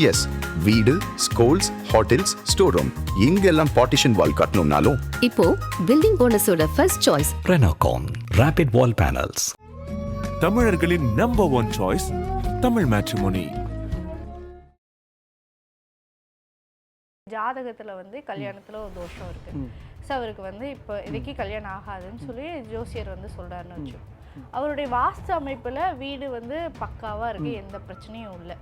S, வீடு, schools, hotels, store room இங்கெல்லாம் partition wall கட்டணும்னாலும் இப்போ பில்டிங் ஓனர்ஸோட first choice Renocon rapid wall panels. தமிழர்களின் number one choice Tamil matrimony. ஜாதகத்தில் வந்து கல்யாணத்தில் ஒரு தோஷம் இருக்குது. ஸோ அவருக்கு வந்து இப்போ இதுக்கு கல்யாணம் ஆகாதுன்னு சொல்லி ஜோசியர் வந்து சொல்கிறாருன்னு வச்சு, அவருடைய வாஸ்து அமைப்பில் வீடு வந்து பக்காவாக இருக்குது, எந்த பிரச்சனையும் இல்லை.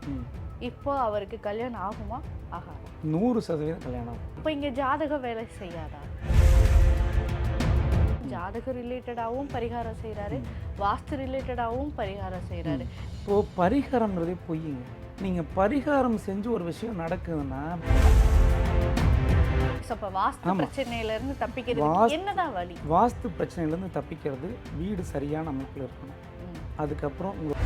இப்போ அவருக்கு கல்யாணம் ஆகுமா ஆகாதா? 100% கல்யாணம். இப்போ இங்கே ஜாதகம் வேலை செய்யாதா? ஜாதக ரிலேட்டடாகவும் பரிகாரம் செய்கிறாரு, வாஸ்து ரிலேட்டடாகவும் பரிகாரம் செய்கிறாரு. இப்போது பரிகாரம்ன்றதே பொய்யுங்க. நீங்கள் பரிகாரம் செஞ்சு ஒரு விஷயம் நடக்குதுன்னா, இப்போ வாஸ்து பிரச்சனையிலேருந்து தப்பிக்கிறது என்னதான் வழி? வாஸ்து பிரச்சனையிலேருந்து தப்பிக்கிறது வீடு சரியான அமைப்பில் இருக்கணும். அதுக்கப்புறம் உங்கள்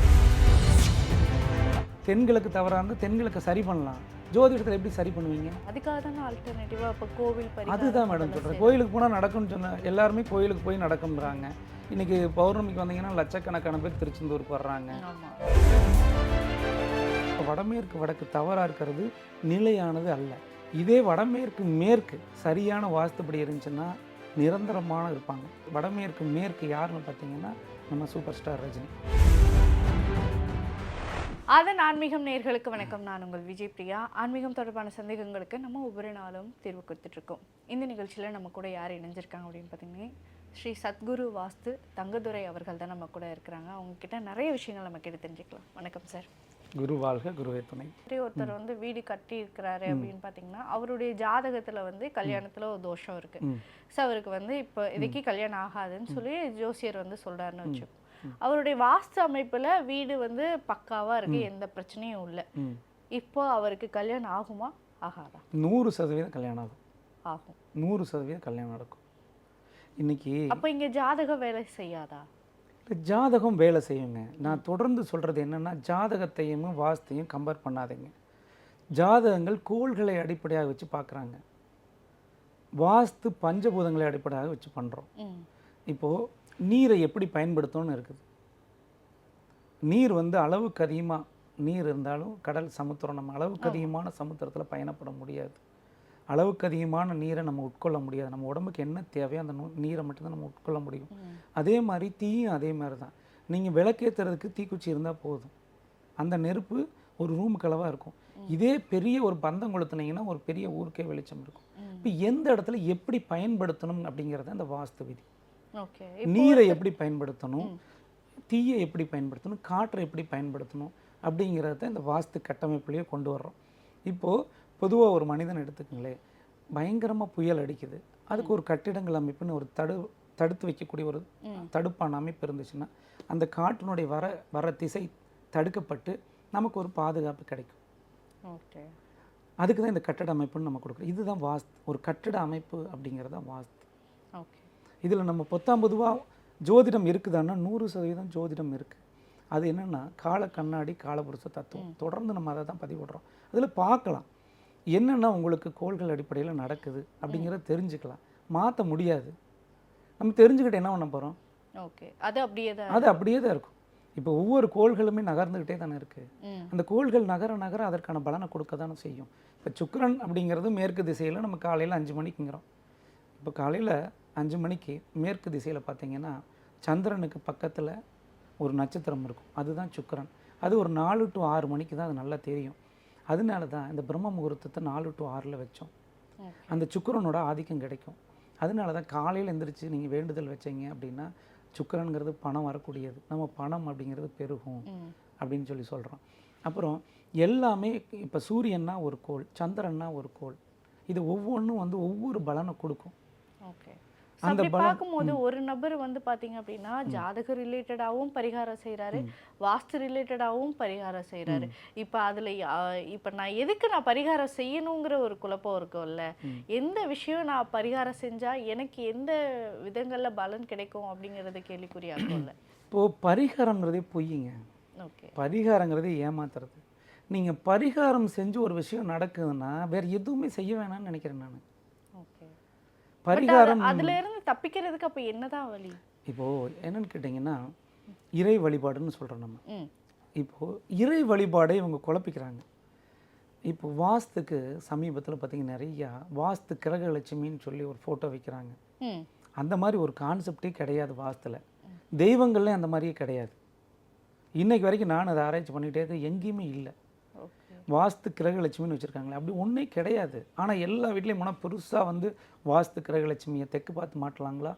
தென்கிழக்கு தவறாக இருந்தால் தென்கிழக்கு சரி பண்ணலாம். ஜோதிடத்தில் எப்படி சரி பண்ணுவீங்க? அதுக்காக தானே ஆல்டர்னேட்டிவாக இப்போ கோவில் பரிகாரம். அதுதான் மேடம் சொல்கிறேன். கோயிலுக்கு போனால் நடக்கும்னு சொன்ன எல்லாருமே கோயிலுக்கு போய் நடக்கும்ன்றாங்க. இன்றைக்கி பௌர்ணமிக்கு வந்தீங்கன்னா லட்சக்கணக்கான பேர் திருச்செந்தூருக்கு வர்றாங்க. வடமேற்கு வடக்கு தவறாக இருக்கிறது நிலையானது அல்ல. இதே வடமேற்கு மேற்கு சரியான வாஸ்துப்படி இருந்துச்சுன்னா நிரந்தரமான இருப்பாங்க. வடமேற்கு மேற்கு யாருன்னு பார்த்தீங்கன்னா நம்ம சூப்பர் ஸ்டார் ரஜினி. அதன் ஆன்மீகம் நேயர்களுக்கு வணக்கம். நான் உங்கள் விஜய் பிரியா. ஆன்மீகம் தொடர்பான சந்தேகங்களுக்கு நம்ம ஒவ்வொரு நாளும் தீர்வு கொடுத்துட்ருக்கோம். இந்த நிகழ்ச்சியில் நம்ம கூட யார் இணைஞ்சிருக்காங்க அப்படின்னு பார்த்தீங்கன்னா, ஸ்ரீ சத்குரு வாஸ்து தங்கதுரை அவர்கள் தான் நம்ம கூட இருக்கிறாங்க. அவங்கக்கிட்ட நிறைய விஷயங்கள் நம்ம கேட்டு தெரிஞ்சுக்கலாம். வணக்கம் சார். குரு வாழ்க, குருவே துணை. ஒருத்தர் வந்து வீடு கட்டி இருக்கிறாரு அப்படின்னு பார்த்தீங்கன்னா, அவருடைய ஜாதகத்தில் வந்து கல்யாணத்தில் ஒரு தோஷம் இருக்குது. ஸோ அவருக்கு வந்து இப்போ இதுக்கு கல்யாணம் ஆகாதுன்னு சொல்லி ஜோசியர் வந்து சொல்கிறாருன்னு வச்சு, அவருடைய வாஸ்து அமைப்பில் வீடு வந்து பக்காவாக இருக்குது, எந்த பிரச்சனையும் இல்லை. இப்போ அவருக்கு கல்யாணம் ஆகுமா ஆகாதா? 100% கல்யாணம் ஆகும். ஆகும். 100% கல்யாணம் நடக்கும். இன்னைக்கு அப்போ இங்கே ஜாதகம் வேலை செய்யாதா? ஜாதகம் வேலை செய்யுங்க. நான் தொடர்ந்து சொல்கிறது என்னென்னா, ஜாதகத்தையும் வாஸ்தையும் கம்பேர் பண்ணாதீங்க. ஜாதகங்கள் கோள்களை அடிப்படையாக வச்சு பார்க்குறாங்க, வாஸ்து பஞ்சபூதங்களை அடிப்படையாக வச்சு பண்ணுறோம். இப்போது நீரை எப்படி பயன்படுத்தணும்னு இருக்குது. நீர் வந்து அளவுக்கு அதிகமாக நீர் இருந்தாலும் கடல் சமுத்திரம், நம்ம அளவுக்கு அதிகமான சமுத்திரத்தில் பயணப்பட முடியாது. அளவுக்கு அதிகமான நீரை நம்ம உட்கொள்ள முடியாது. நம்ம உடம்புக்கு என்ன தேவையோ அந்த நீரை மட்டும்தான் நம்ம உட்கொள்ள முடியும். அதே மாதிரி தீயும் அதே மாதிரி தான். நீங்கள் விளக்கேற்றுறதுக்கு தீக்குச்சி இருந்தால் போதும், அந்த நெருப்பு ஒரு ரூமுக்கு அளவாக இருக்கும். இதே பெரிய ஒரு பந்தம் கொளுத்துனீங்கன்னா ஒரு பெரிய ஊருக்கே வெளிச்சம் இருக்கும். இப்போ எந்த இடத்துல எப்படி பயன்படுத்தணும் அப்படிங்கிறது அந்த வாஸ்து விதி. நீரை எப்படி பயன்படுத்தணும், தீயை எப்படி பயன்படுத்தணும், காற்றை எப்படி பயன்படுத்தணும் அப்படிங்கிறத இந்த வாஸ்து கட்டமைப்புலேயே கொண்டு வர்றோம். இப்போது பொதுவாக ஒரு மனிதன் எடுத்துக்கங்களேன், பயங்கரமாக புயல் அடிக்குது, அதுக்கு ஒரு கட்டிடங்கள் அமைப்புன்னு ஒரு தடுத்து வைக்கக்கூடிய ஒரு தடுப்பான அமைப்பு இருந்துச்சுன்னா அந்த காற்றினுடைய வர திசை தடுக்கப்பட்டு நமக்கு ஒரு பாதுகாப்பு கிடைக்கும். அதுக்கு தான் இந்த கட்டிட அமைப்புன்னு நம்ம கொடுக்குறோம். இதுதான் வாஸ்து. ஒரு கட்டிட அமைப்பு அப்படிங்கிறது தான் வாஸ்து. இதில் நம்ம பொதுவாக ஜோதிடம் இருக்குதான்னா 100% ஜோதிடம் இருக்குது. அது என்னென்னா கால கண்ணாடி, காலபுருஷ தத்துவம். தொடர்ந்து நம்ம அதை தான் பதிவிடுறோம். அதில் பார்க்கலாம் என்னென்னா உங்களுக்கு கோள்கள் அடிப்படையில் நடக்குது அப்படிங்கிறத தெரிஞ்சுக்கலாம். மாற்ற முடியாது. நம்ம தெரிஞ்சுக்கிட்டு என்ன பண்ண போகிறோம்? அது அப்படியே தான் இருக்கும். இப்போ ஒவ்வொரு கோள்களுமே நகர்ந்துக்கிட்டே தானே இருக்குது. அந்த கோள்கள் நகர நகர அதற்கான பலனை கொடுக்க தானே செய்யும். இப்போ சுக்கிரன் அப்படிங்கிறது மேற்கு திசையில் நம்ம காலையில் 5 மணிக்குங்கிறோம். இப்போ காலையில் 5 மணிக்கு மேற்கு திசையில் பார்த்தீங்கன்னா சந்திரனுக்கு பக்கத்தில் ஒரு நட்சத்திரம் இருக்கும், அதுதான் சுக்கிரன். அது ஒரு 4 to 6 மணிக்கு தான் அது நல்லா தெரியும். அதனால தான் இந்த பிரம்ம முகூர்த்தத்தை 4 to 6 வச்சோம். அந்த சுக்கிரனோட ஆதிக்கம் கிடைக்கும். அதனால தான் காலையில் எந்திரிச்சு நீங்கள் வேண்டுதல் வச்சீங்க அப்படின்னா சுக்கிரனுங்கிறது பணம் வரக்கூடியது, நம்ம பணம் அப்படிங்கிறது பெருகும் அப்படின்னு சொல்லி சொல்கிறோம். அப்புறம் எல்லாமே இப்போ சூரியன்னா ஒரு கோள், சந்திரன்னா ஒரு கோள், இது ஒவ்வொன்றும் வந்து ஒவ்வொரு பலனை கொடுக்கும். அப்படி பார்க்கும்போது ஒரு நபர் வந்து பார்த்தீங்க அப்படின்னா ஜாதக ரிலேட்டடாகவும் பரிகாரம் செய்கிறாரு, வாஸ்து ரிலேட்டடாகவும் பரிகாரம் செய்கிறாரு. இப்போ அதில் இப்போ நான் பரிகாரம் செய்யணுங்கிற ஒரு குழப்பம் இருக்கும்ல, எந்த விஷயம் நான் பரிகாரம் செஞ்சால் எனக்கு எந்த விதங்களில் பலன் கிடைக்கும் அப்படிங்கிறது கேள்விக்குறியாகும்ல. இப்போது பரிகாரங்கிறதே பொய்யுங்க. பரிகாரங்கிறதே ஏமாத்துறது. நீங்கள் பரிகாரம் செஞ்சு ஒரு விஷயம் நடக்குதுன்னா வேறு எதுவுமே செய்ய வேணாம்னு நினைக்கிறேன் நான். பரிகாரம் அதுல இருந்து தப்பிக்கிறதுக்கு அப்ப என்னதான் வழி? இப்போ என்னன்னு கேட்டிங்கன்னா இறை வழிபாடுன்னு சொல்றோம் நம்ம. இப்போ இறை வழிபாடை இவங்க குழப்பிக்கிறாங்க. இப்போ வாஸ்துக்கு சமீபத்தில் பார்த்தீங்கன்னா நிறையா வாஸ்து கிரகலட்சுமின்னு சொல்லி ஒரு ஃபோட்டோ வைக்கிறாங்க. ம் அந்த மாதிரி ஒரு கான்செப்டே கிடையாது வாஸ்துல. தெய்வங்கள்லேயும் அந்த மாதிரியே கிடையாது. இன்னைக்கு வரைக்கும் நான் அதை ஆராய்ச்சி பண்ணிகிட்டே இருக்கேன், எங்கேயுமே இல்லை. ஓகே வாஸ்து கிரகலட்சுமின்னு வச்சுருக்காங்களே அப்படி ஒன்றே கிடையாது. ஆனால் எல்லா வீட்லேயும் போனால் பெருசாக வந்து வாஸ்து கிரகலட்சுமியை தெற்கு பார்த்து மாட்டலாங்களா,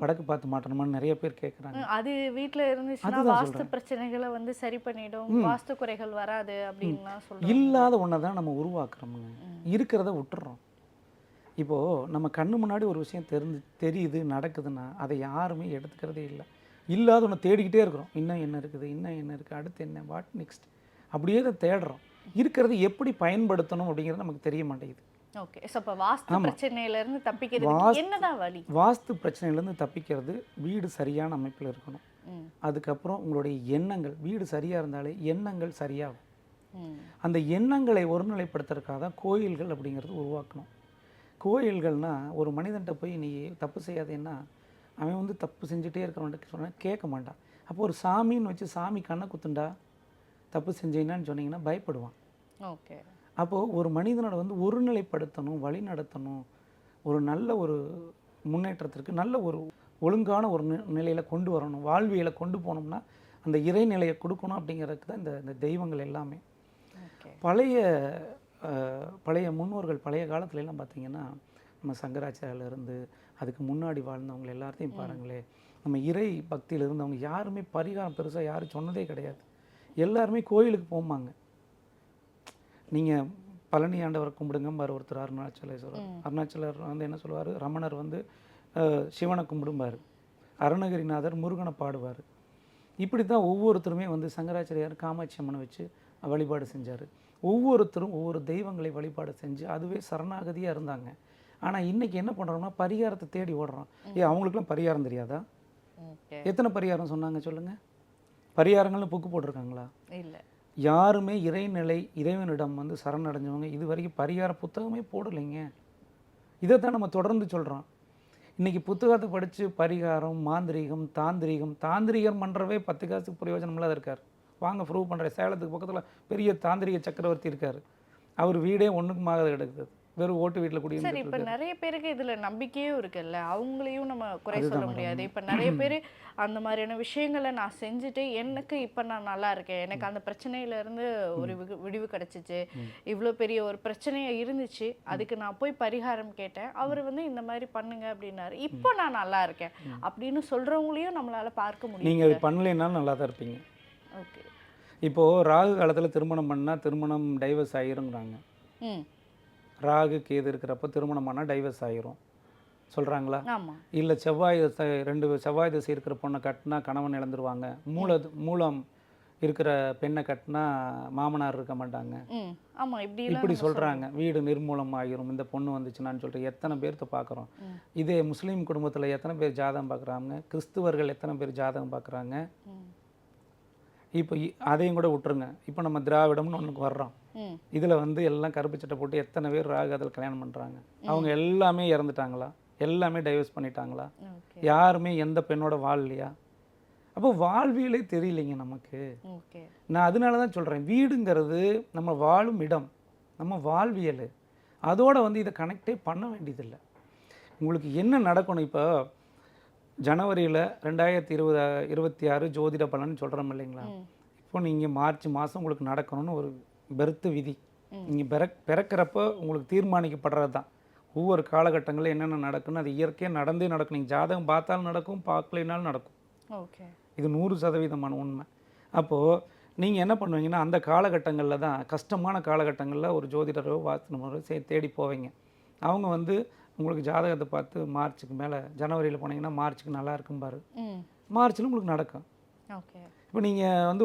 வடக்கு பார்த்து மாட்டணுமான்னு நிறைய பேர் கேட்குறாங்க. அது வீட்ல இருந்துச்சுன்னா அதுதான் வாஸ்து சொல்றேன். பிரச்சனைகளை வந்து சரி பண்ணிடும், வாஸ்து குறைகள் வராது அப்படின்லாம் சொல்றாங்க. இல்லாத ஒன்றை தான் நம்ம உருவாக்குறோமுங்க, இருக்கிறத விட்டுறோம். இப்போது நம்ம கண்ணு முன்னாடி ஒரு விஷயம் தெரியுது நடக்குதுன்னா அதை யாருமே எடுத்துக்கிறதே இல்லை. இல்லாத ஒன்று தேடிக்கிட்டே இருக்கிறோம். இன்னும் என்ன இருக்குது, இன்னும் என்ன இருக்குது, அடுத்து என்ன, வாட் நெக்ஸ்ட், அப்படியே அதை தேடுறோம். இருக்கிறது எப்படி பயன்படுத்தணும் அப்படிங்கிறது நமக்கு தெரிய மாட்டேங்குது. ஓகே, ஸோ அப்போ வாஸ்து பிரச்சனையில இருந்து தப்பிக்கிறதுக்கு என்னதான் வழி? வாஸ்து பிரச்சனையிலேருந்து தப்பிக்கிறது வீடு சரியான அமைப்பில் இருக்கணும். ம் அதுக்கப்புறம் உங்களுடைய எண்ணங்கள், வீடு சரியாக இருந்தாலே எண்ணங்கள் சரியாகும். ம் அந்த எண்ணங்களை ஒருநிலைப்படுத்துறதுக்காக தான் கோயில்கள் அப்படிங்கிறது உருவாக்கணும். கோயில்கள்னால் ஒரு மனிதன்கிட்ட போய் நீ தப்பு செய்யாதேன்னா அவன் வந்து தப்பு செஞ்சுட்டே இருக்கிறவன்ட்டு சொன்னால் கேட்க மாட்டான். அப்போ ஒரு சாமின்னு வச்சு சாமி கண்ணை குத்துண்டா தப்பு செஞ்சீங்கன்னு சொன்னீங்கன்னா பயப்படுவான். ஓகே, அப்போது ஒரு மனிதனோட வந்து ஒருநிலைப்படுத்தணும், வழி நடத்தணும், ஒரு நல்ல ஒரு முன்னேற்றத்திற்கு நல்ல ஒரு ஒழுங்கான ஒரு நிலையில் கொண்டு வரணும், வாழ்வியலை கொண்டு போனோம்னா அந்த இறைநிலையை கொடுக்கணும். அப்படிங்கிறதுக்கு தான் இந்த தெய்வங்கள் எல்லாமே. ஓகே, பழைய முன்னோர்கள் பழைய காலத்துலலாம் பார்த்திங்கன்னா நம்ம சங்கராச்சாரியிலேருந்து அதுக்கு முன்னாடி வாழ்ந்தவங்க எல்லாத்தையும் பாருங்களேன், நம்ம இறை பக்தியில் இருந்தவங்க யாருமே பரிகாரம் பெருசாக யாரும் சொன்னதே கிடையாது. எல்லாருமே கோயிலுக்கு போமாங்க. நீங்கள் பழனி ஆண்டவரை கும்பிடுங்கம்பார் ஒருத்தர், அருணாச்சலேஸ்வரர். அருணாச்சலர் வந்து என்ன சொல்லுவார், ரமணர் வந்து சிவனை கும்பிடும்பார், அருணகிரிநாதர் முருகனை பாடுவார். இப்படி தான் ஒவ்வொருத்தருமே வந்து சங்கராச்சாரியார் காமாட்சி அம்மனை வச்சு வழிபாடு செஞ்சார். ஒவ்வொருத்தரும் ஒவ்வொரு தெய்வங்களை வழிபாடு செஞ்சு அதுவே சரணாகதியாக இருந்தாங்க. ஆனால் இன்றைக்கி என்ன பண்ணுறோம்னா பரிகாரத்தை தேடி ஓடுறோம். அவங்களுக்குலாம் பரிகாரம் தெரியாதா? எத்தனை பரிகாரம் சொன்னாங்க சொல்லுங்கள்? பரிகாரங்கள்னு புக்கு போட்டிருக்காங்களா? இல்லை. யாருமே இறைவனிடம் வந்து சரணடைஞ்சவங்க இது வரைக்கும் பரிகார புத்தகமே போடலைங்க. இதைத்தான் நம்ம தொடர்ந்து சொல்கிறோம். இன்றைக்கி புத்தகத்தை படித்து பரிகாரம், மாந்திரீகம், தாந்திரிகம் பண்ணுறவே 10 காசுக்கு பிரயோஜனம் இல்லாத இருக்கார். வாங்க ப்ரூவ் பண்ணுறேன். சேலத்துக்கு பக்கத்தில் பெரிய தாந்திரிக சக்கரவர்த்தி இருக்கார். அவர் வீடே ஒன்றுக்குமாக கிடக்குது, வெறும் ஓட்டு வீட்டில் சரி, குடியிருந்துட்டு இப்போ இருக்காரு. நிறைய பேருக்கு இதுல நம்பிக்கையும் இருக்குல்ல, அவங்களையும் நம்ம குறை சொல்ல முடியாது. இப்போ நிறைய பேர் அந்த மாதிரியான விஷயங்களை நான் செஞ்சுட்டு எனக்கு இப்போ நான் நல்லா இருக்கேன், எனக்கு அந்த பிரச்சனையில இருந்து ஒரு விடிவு கிடைச்சிச்சு, இவ்வளோ பெரிய ஒரு பிரச்சனையா இருந்துச்சு, அதுக்கு நான் போய் பரிகாரம் கேட்டேன், அவர் வந்து இந்த மாதிரி பண்ணுங்க அப்படின்னாரு, இப்போ நான் நல்லா இருக்கேன் அப்படின்னு சொல்றவங்களையும் நம்மளால பார்க்க முடியும். நீங்கள் அது பண்ணலைன்னாலும் நல்லா தான் இருப்பீங்க. ஓகே, இப்போது ராகு காலத்தில் திருமணம் பண்ணால் திருமணம் டைவர்ஸ் ஆகிருங்கிறாங்க. ம் ராகு கேது இருக்கிறப்ப திருமணம் பண்ணால் டைவர்ஸ் ஆகிரும் சொல்கிறாங்களா? ஆமா, இல்லை ரெண்டு செவ்வாய் திசை இருக்கிற பொண்ணை கட்டினா கணவன் இழந்துருவாங்க, மூலம் இருக்கிற பெண்ணை கட்டினா மாமனார் இருக்க மாட்டாங்க, ம் ஆமா, இப்படி சொல்கிறாங்க. வீடு நிர்மூலம் ஆகிரும் இந்த பொண்ணு வந்துச்சுன்னான்னு சொல்லிட்டு எத்தனை பேர்த்த பார்க்குறோம். இதே முஸ்லீம் குடும்பத்தில் எத்தனை பேர் ஜாதகம் பார்க்குறாங்க, கிறிஸ்துவர்கள் எத்தனை பேர் ஜாதகம் பார்க்குறாங்க. இப்போ அதையும் கூட விட்டுருங்க. இப்போ நம்ம திராவிடம்னு ஒன்றுக்கு வர்றோம். இதில் வந்து எல்லாம் கருப்பு சட்டை போட்டு எத்தனை பேர் ராகு அதில் கல்யாணம் பண்ணுறாங்க. அவங்க எல்லாமே இறந்துட்டாங்களா? எல்லாமே டைவர்ஸ் பண்ணிட்டாங்களா? யாருமே எந்த பெண்ணோட வாழலையா? அப்போ வாழ்வியலே தெரியலைங்க நமக்கு. நான் அதனால தான் சொல்கிறேன், வீடுங்கிறது நம்ம வாழும் இடம், நம்ம வாழ்வியல். அதோட வந்து இதை கனெக்டே பண்ண வேண்டியதில்லை. உங்களுக்கு என்ன நடக்கணும், இப்போ ஜனவரியில் 2026 ஜோதிட பலன் சொல்கிறோம் இல்லைங்களா? இப்போ நீங்கள் மார்ச் மாதம் உங்களுக்கு நடக்கணும்னு ஒரு பெருத்து விதி. நீங்கள் பிறக்கிறப்ப உங்களுக்கு தீர்மானிக்கப்படுறது தான். ஒவ்வொரு காலகட்டங்களில் என்னென்ன நடக்குன்னு அது இயற்கையாக நடந்தே நடக்கும். நீங்கள் ஜாதகம் பார்த்தாலும் நடக்கும், பார்க்கலைனாலும் நடக்கும். ஓகே, இது 100% உண்மை. அப்போது நீங்கள் என்ன பண்ணுவீங்கன்னா அந்த காலகட்டங்களில் தான், கஷ்டமான காலகட்டங்களில் ஒரு ஜோதிடரோ வாஸ்துனரோ தேடி போவீங்க. அவங்க வந்து உங்களுக்கு ஜாதகத்தை பார்த்து மார்ச்சுக்கு மேலே, ஜனவரியில் போனீங்கன்னா மார்ச்சுக்கு நல்லா இருக்கும் பாரு, மார்ச்சில் உங்களுக்கு நடக்கும். ஓகே, இப்போ நீங்கள் வந்து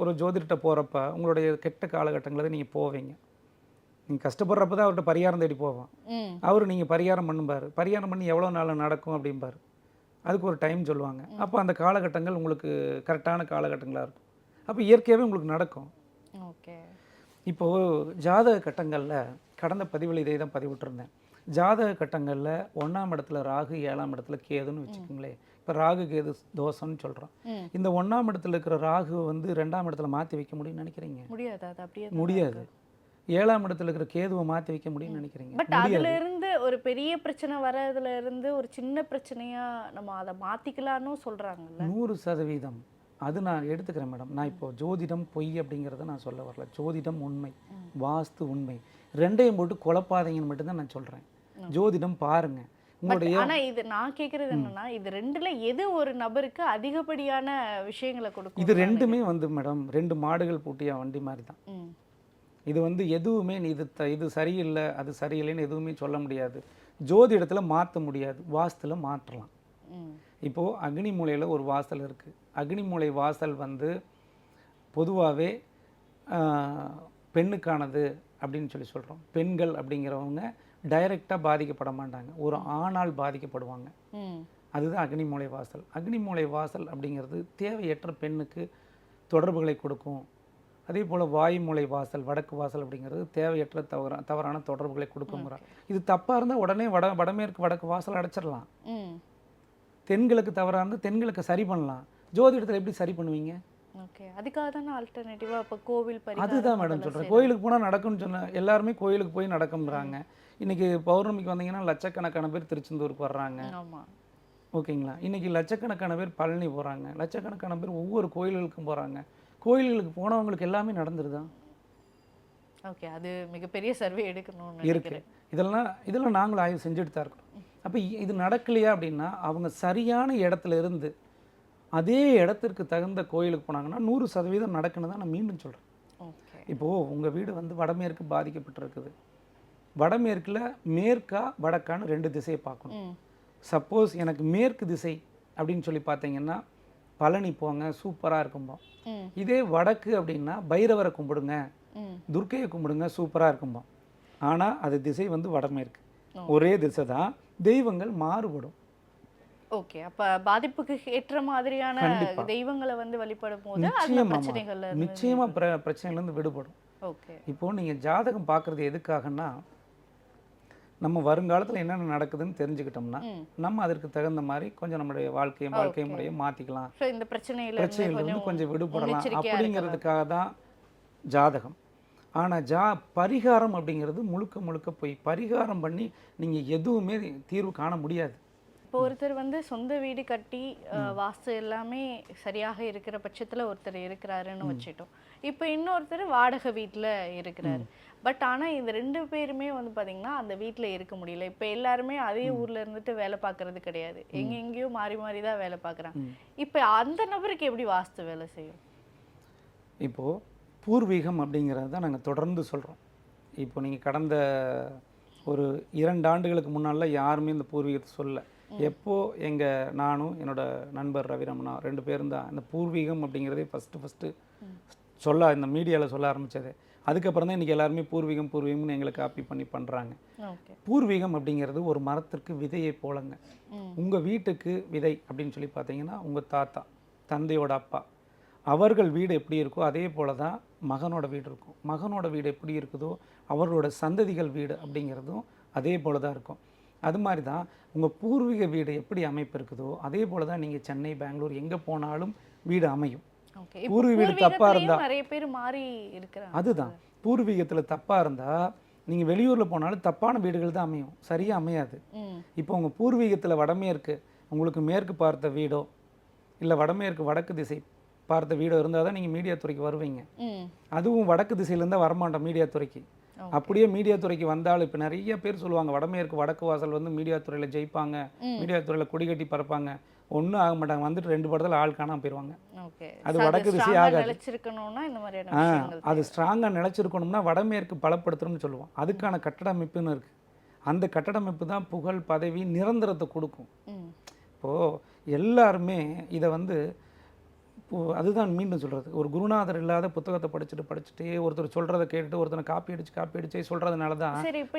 ஒரு ஜோதிடர்கிட்ட போகிறப்ப உங்களுடைய கெட்ட காலகட்டங்களில் நீங்கள் போவீங்க. நீங்கள் கஷ்டப்படுறப்ப தான் அவர்கிட்ட பரிகாரம் தேடி போவோம். அவர் நீங்கள் பரிகாரம் பண்ணும்பார், பரிகாரம் பண்ணி எவ்வளோ நாள் நடக்கும் அப்படிம்பார். அதுக்கு ஒரு டைம் சொல்லுவாங்க. அப்போ அந்த காலகட்டங்கள் உங்களுக்கு கரெக்டான காலகட்டங்களாக இருக்கும். அப்போ இயற்கையாகவே உங்களுக்கு நடக்கும். ஓகே, இப்போது ஜாதக கட்டங்களில் கடந்த பதிவில் இதை தான் பதிவிட்டிருந்தேன். ஜாதக கட்டங்களில் 1ஆம் இடத்துல ராகு, 7ஆம் இடத்துல கேதுன்னு வச்சுக்கோங்களேன். இப்போ ராகு கேது தோஷம்னு சொல்கிறோம். இந்த 1ஆம் இடத்துல இருக்கிற ராகு வந்து 2ஆம் இடத்துல மாற்றி வைக்க முடியும்னு நினைக்கிறீங்க? முடியாது. அது அப்படியே முடியாது. 7ஆம் இடத்துல இருக்கிற கேதுவை மாற்றி வைக்க முடியும்னு நினைக்கிறீங்க? பட் அதுல இருந்து ஒரு பெரிய பிரச்சனை வரதுல இருந்து ஒரு சின்ன பிரச்சனையா நம்ம அதை மாத்திக்கலாம்னு சொல்றாங்கல்ல. 100% அது நான் எடுத்துக்கிறேன் மேடம். நான் இப்போ ஜோதிடம் பொய் அப்படிங்கிறத நான் சொல்ல வரல. ஜோதிடம் உண்மை, வாஸ்து உண்மை, ரெண்டையும் போட்டு குழப்பாதீங்கன்னு மட்டும்தான் நான் சொல்கிறேன். ஜோதிடம் பாருங்க. உங்களுடைய ஆனா இது நான் கேக்குறது என்னன்னா, இது ரெண்டுல எது ஒரு நபருக்கு அதிகப்படியான விஷயங்களை கொடுக்கும்? இது ரெண்டுமே வந்து மேடம் 2 மாடுகள் பூட்டிய வண்டி மாதிரி தான். ம். இது வந்து எதுவுமே இது சரியில்லை அது சரியில்லைன்னு எதுவுமே சொல்ல முடியாது. ஜோதிடத்துல மாற்ற முடியாது, வாஸ்துல மாற்றலாம். ம். இப்போது அக்னி மூலையில் ஒரு வாசல் இருக்குது. அக்னி மூலை வாசல் வந்து பொதுவாகவே பெண்ணுக்கானது அப்படின்னு சொல்கிறோம். பெண்கள் அப்படிங்கிறவங்க டைரெக்டாக பாதிக்கப்பட மாட்டாங்க, ஒரு ஆணால் பாதிக்கப்படுவாங்க. ம். அதுதான் அக்னி மூலை வாசல். அக்னி மூலை வாசல் அப்படிங்கிறது தேவையற்ற பெண்ணுக்கு தொடர்புகளை கொடுக்கும். அதே போல் வாயு மூலை வாசல், வடக்கு வாசல் அப்படிங்கிறது தேவையற்ற தவறான தொடர்புகளை கொடுக்குங்கிறார். இது தப்பாக இருந்தால் உடனே வடமேற்கு வடக்கு வாசல் அடைச்சிடலாம். ம். தென்கிழக்கு தவறாக இருந்தால் தென்கிழக்கு சரி பண்ணலாம். ஜோதிடத்தில் எப்படி சரி பண்ணுவீங்க? ஓகே, அதுக்காக தானே ஆல்டர்னேட்டிவா இப்போ கோவில் பரிகாரம் அதுதான் மேடம் சொல்கிறேன். கோயிலுக்கு போனால் நடக்கும்னு சொன்ன எல்லாருமே கோயிலுக்கு போய் நடக்கும்ன்றாங்க. இன்றைக்கி பௌர்ணமிக்கு வந்தீங்கன்னா லட்சக்கணக்கான பேர் திருச்செந்தூருக்கு வர்றாங்க. ஆமாம், ஓகேங்களா? இன்றைக்கி லட்சக்கணக்கான பேர் பழனி போகிறாங்க, லட்சக்கணக்கான பேர் ஒவ்வொரு கோயில்களுக்கும் போகிறாங்க. கோயில்களுக்கு போனவங்களுக்கு எல்லாமே நடந்துருதான். ஓகே, அது மிகப்பெரிய சர்வே எடுக்கணும்னு இருக்கு. நினைக்கிறேன். இதெல்லாம் நாங்களும் ஆய்வு செஞ்சுட்டு தான் இருக்கிறோம். அப்போ இது நடக்கலையா அப்படின்னா அவங்க சரியான இடத்துல இருந்து அதே இடத்திற்கு தகுந்த கோயிலுக்கு போனாங்கன்னா 100% நடக்குன்னு தான் நான் மீண்டும் சொல்கிறேன். ஓகே, இப்போது உங்கள் வீடு வந்து வடமேற்கு பாதிக்கப்பட்டிருக்குது. வடமேற்கில் மேற்கா வடக்கான்னு 2 திசையை பார்க்கணும். ம். சப்போஸ் எனக்கு மேற்கு திசை அப்படின்னு சொல்லி பார்த்தீங்கன்னா பழனி போங்க, சூப்பராக இருக்கும்போம். ம். இதே வடக்கு அப்படின்னா பைரவரை கும்பிடுங்க, ம். துர்க்கையை கும்பிடுங்க, சூப்பராக இருக்கும்போம். ஆனால் அது திசை வந்து வடமேற்கு. ஒரே திசை தான், தெய்வங்கள் மாறுபடும். ஓகே, அப்ப பாதிப்புக்கு ஏற்ற மாதிரியான கண்டிப்பா. தெய்வங்களை வந்து வழிபடும் போது அதுல பிரச்சனைகள்ல இருந்து நிச்சயமாக பிரச்சனையிலேருந்து விடுபடும். ஓகே. இப்போது நீங்கள் ஜாதகம் பார்க்குறது எதுக்காகன்னா, நம்ம வருங்காலத்தில் என்னென்ன நடக்குதுன்னு தெரிஞ்சுக்கிட்டோம்னா நம்ம அதற்கு தகுந்த மாதிரி கொஞ்சம் நம்மளுடைய வாழ்க்கை முறையை மாற்றிக்கலாம், ஸோ இந்த பிரச்சனையிலிருந்து கொஞ்சம் விடுபடலாம் அப்படிங்கிறதுக்காக தான் ஜாதகம். ஆனால் பரிகாரம் அப்படிங்கிறது முழுக்க முழுக்க போய் பரிகாரம் பண்ணி நீங்கள் எதுவுமே தீர்வு காண முடியாது. இப்போ ஒருத்தர் வந்து சொந்த வீடு கட்டி வாஸ்து எல்லாமே சரியாக இருக்கிற பட்சத்துல ஒருத்தர் இருக்கிறாருன்னு வச்சுட்டோம். இப்போ இன்னொருத்தர் வாடகை வீட்டில் இருக்கிறாரு. பட் ஆனா இந்த 2 பேருமே வந்து பாத்தீங்கன்னா அந்த வீட்டில் இருக்க முடியல. இப்போ எல்லாருமே அதே ஊர்ல இருந்துட்டு வேலை பார்க்கறது கிடையாது, எங்கெங்கேயோ மாறி மாறி தான் வேலை பார்க்குறாங்க. இப்போ அந்த நபருக்கு எப்படி வாஸ்து வேலை செய்யும்? இப்போது பூர்வீகம் அப்படிங்கிறது தான் நாங்கள் தொடர்ந்து சொல்கிறோம். இப்போ நீங்கள் கடந்த ஒரு 2 ஆண்டுகளுக்கு முன்னால் யாருமே இந்த பூர்வீகத்தை சொல்ல. எப்போது நானும் என்னோட நண்பர் ரவிரமணா 2 பேரும் தான் இந்த பூர்வீகம் அப்படிங்கிறதே ஃபஸ்ட்டு இந்த மீடியாவில் சொல்ல ஆரம்பித்தது. அதுக்கப்புறம் தான் இன்றைக்கி எல்லாருமே பூர்வீகம்னு எங்களை காப்பி பண்ணி பண்ணுறாங்க. பூர்வீகம் அப்படிங்கிறது ஒரு மரத்திற்கு விதையை போலங்க. உங்கள் வீட்டுக்கு விதை அப்படின்னு சொல்லி பார்த்தீங்கன்னா உங்கள் தாத்தா, தந்தையோட அப்பா, அவர்கள் வீடு எப்படி இருக்கோ அதே போல தான் மகனோட வீடு இருக்கும். மகனோட வீடு எப்படி இருக்குதோ அவர்களோட சந்ததிகள் வீடு அப்படிங்கிறதும் அதே போல தான் இருக்கும். அது மாதிரி தான் உங்கள் பூர்வீக வீடு எப்படி அமைப்பு இருக்குதோ அதே போல தான் நீங்கள் சென்னை, பெங்களூர் எங்கே போனாலும் வீடு அமையும். பூர்வீக வீடு தப்பாக இருந்தால் நிறைய பேர் மாறி இருக்கிறாங்க. அதுதான் பூர்வீகத்தில் தப்பாக இருந்தால் நீங்கள் வெளியூரில் போனாலும் தப்பான வீடுகள் தான் அமையும், சரியாக அமையாது. இப்போ உங்கள் பூர்வீகத்தில் வடமேற்கு உங்களுக்கு மேற்கு பார்த்த வீடோ இல்லை வடக்கு திசை பார்த்த வீடோ இருந்தால் தான் நீங்கள் மீடியா துறைக்கு வருவீங்க. அதுவும் வடக்கு திசையிலேருந்தால் வரமாட்டோம் மீடியா துறைக்கு. அப்படியே மீடியா துறைக்கு வந்தாலும் இப்போ நிறைய பேர் சொல்லுவாங்க வடமேற்கு வடக்கு வாசல் வந்து மீடியா துறையில் ஜெயிப்பாங்க, மீடியா துறையில் கொடி கட்டி பறப்பாங்க, ஒன்றும் ஆக மாட்டாங்க. வந்துட்டு 2 படத்தில் ஆள் காணாமல் போயிடுவாங்க. அது வடக்கு திசை ஆகாது. அது ஸ்ட்ராங்காக நிலச்சிருக்கணும்னா வடமேற்கு பலப்படுத்தணும்னு சொல்லுவோம். அதுக்கான கட்டடமைப்புன்னு இருக்குது. அந்த கட்டடமைப்பு தான் புகழ், பதவி, நிரந்தரத்தை கொடுக்கும். இப்போது எல்லாருமே இதை வந்து அதுதான் மீண்டும் சொல்கிறது, ஒரு குருநாதர் இல்லாத புத்தகத்தை படிச்சுட்டே ஒருத்தர் சொல்கிறத கேட்டுட்டு ஒருத்தனை காப்பி அடிச்சு சொல்கிறதுனால தான்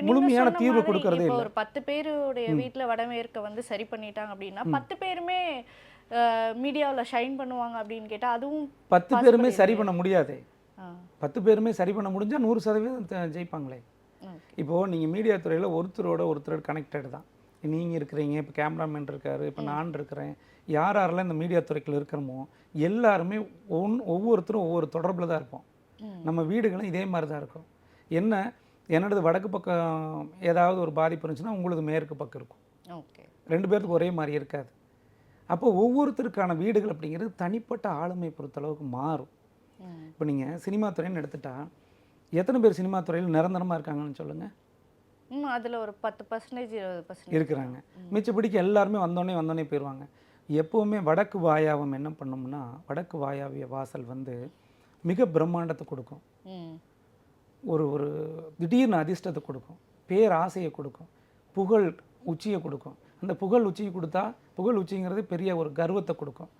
முழுமையான தீர்வு கொடுக்கறதே இல்லை. ஒரு 10 பேருடைய வீட்டில் வடமேற்க வந்து சரி பண்ணிட்டாங்க அப்படின்னா 10 பேருமே மீடியாவில் ஷைன் பண்ணுவாங்க அப்படின்னு கேட்டால் அதுவும் 10 பேருமே சரி பண்ண முடியாது. 10 பேருமே சரி பண்ண முடிஞ்சால் 100% ஜெயிப்பாங்களே. இப்போது நீங்கள் மீடியா துறையில் ஒருத்தர் கனெக்டட் தான். நீங்கள் இருக்கிறீங்க, இப்போ கேமராமேன் இருக்கார், இப்போ நான் இருக்கிறேன், யாரெல்லாம் இந்த மீடியா துறைக்குள்ள இருக்கிறோமோ எல்லாருமே ஒவ்வொருத்தரும் ஒவ்வொரு தொடர்பில் தான் இருப்போம். நம்ம வீடுகளும் இதே மாதிரி தான் இருக்கும். என்ன என்னோடது வடக்கு பக்கம் ஏதாவது ஒரு பாதிப்பு இருந்துச்சுன்னா உங்களது மேற்கு பக்கம் இருக்கும். ஓகே. 2 பேருக்கு ஒரே மாதிரி இருக்காது. அப்போ ஒவ்வொருத்தருக்கான வீடுகள் அப்படிங்கிறது தனிப்பட்ட ஆளுமை பொறுத்தளவுக்கு மாறும். இப்போ நீங்கள் சினிமா துறைன்னு எடுத்துட்டா எத்தனை பேர் சினிமா துறையில் நிரந்தரமாக இருக்காங்கன்னு சொல்லுங்கள்? அதில் ஒரு 10% 20% இருக்கிறாங்க. மிச்சப்படிக்கு எல்லாருமே வந்தோடனே போயிடுவாங்க. எப்போவுமே வடக்கு வாயாவம் என்ன பண்ணும்னா, வடக்கு வாயாவிய வாசல் வந்து மிக பிரம்மாண்டத்தை கொடுக்கும். ஒரு ஒரு திடீர்னு அதிர்ஷ்டத்தை கொடுக்கும், பேராசையை கொடுக்கும், புகழ் உச்சியை கொடுக்கும். அந்த புகழ் உச்சியை கொடுத்தா, புகழ் உச்சிங்கிறது பெரிய ஒரு கர்வத்தை கொடுக்கும்.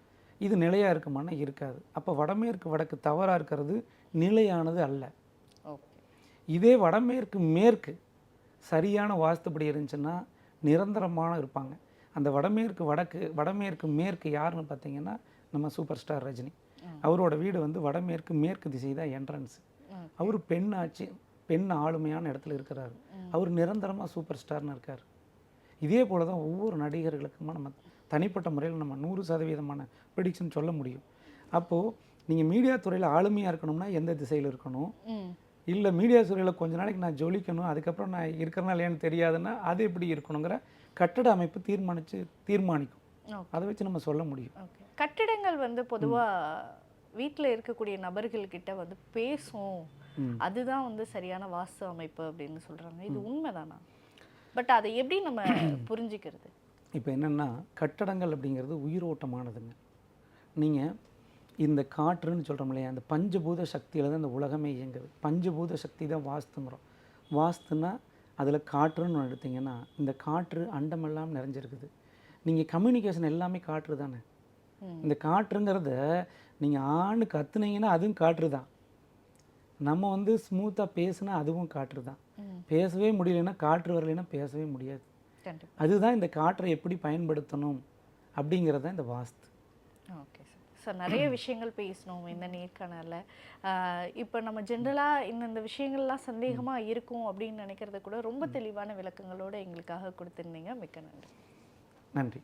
இது நிலையாக இருக்குமானா இருக்காது. அப்போ வடமேற்கு வடக்கு தவறாக இருக்கிறது நிலையானது அல்ல. இதே வடமேற்கு மேற்கு சரியான வாஸ்துப்படி இருந்துச்சுன்னா நிரந்தரமான இருப்பாங்க. அந்த வடமேற்கு மேற்கு யாருன்னு பார்த்தீங்கன்னா நம்ம சூப்பர் ஸ்டார் ரஜினி. அவரோட வீடு வந்து வடமேற்கு மேற்கு திசை தான் என்ட்ரன்ஸு. அவர் பெண் ஆளுமையான இடத்துல இருக்கிறாரு. அவர் நிரந்தரமாக சூப்பர் ஸ்டார்னு இருக்கார். இதே போல் தான் ஒவ்வொரு நடிகர்களுக்குமா நம்ம தனிப்பட்ட முறையில் நம்ம 100% ப்ரெடிக்ஷன் சொல்ல முடியும். அப்போது நீங்கள் மீடியா துறையில் ஆளுமையாக இருக்கணும்னா எந்த திசையில் இருக்கணும், இல்லை மீடியா துறையில் கொஞ்ச நாளைக்கு நான் ஜொலிக்கணும் அதுக்கப்புறம் நான் இருக்கிறனா இல்லையான்னு தெரியாதுன்னா அது எப்படி இருக்கணுங்கிற கட்டட அமைப்பு தீர்மானிக்கும். அதை வச்சு நம்ம சொல்ல முடியும். கட்டிடங்கள் வந்து பொதுவாக வீட்டில் இருக்கக்கூடிய நபர்கள்கிட்ட வந்து பேசும், அதுதான் வந்து சரியான வாஸ்து அமைப்பு அப்படின்னு சொல்கிறாங்க. இது உண்மைதானா? பட் அதை எப்படி நம்ம புரிஞ்சுக்கிறது? இப்போ என்னென்னா கட்டடங்கள் அப்படிங்கிறது உயிரோட்டமானதுங்க. நீங்கள் இந்த காற்றுன்னு சொல்கிறோம் இல்லையா, அந்த பஞ்சபூத சக்தியில் தான் இந்த உலகமே இயங்குது. பஞ்சபூத சக்தி தான் வாஸ்துங்கிறோம். வாஸ்துன்னா அதில் காற்றுன்னு ஒன்று எடுத்திங்கன்னா இந்த காற்று அண்டமெல்லாம் நிறைஞ்சிருக்குது. நீங்கள் கம்யூனிகேஷன் எல்லாமே காற்று தானே. இந்த காற்றுங்கிறத நீங்கள் ஆணு கத்துனீங்கன்னா அதுவும் காற்று தான். நம்ம வந்து ஸ்மூத்தாக பேசுனா அதுவும் காற்று தான். பேசவே முடியலைன்னா காற்று வரலைன்னா பேசவே முடியாது. அதுதான் இந்த காற்றை எப்படி பயன்படுத்தணும் அப்படிங்கிறது தான் இந்த வாஸ்து. Okay sir. சார் நிறைய விஷயங்கள் பேசணும் இந்த நேர்காணலில். இப்போ நம்ம ஜென்ரலாக இந்த விஷயங்கள்லாம் சந்தேகமாக இருக்கும் அப்படின்னு நினைக்கிறத கூட ரொம்ப தெளிவான விளக்கங்களோடு எங்களுக்காக கொடுத்துருந்தீங்க. மிக்க நன்றி. நன்றி.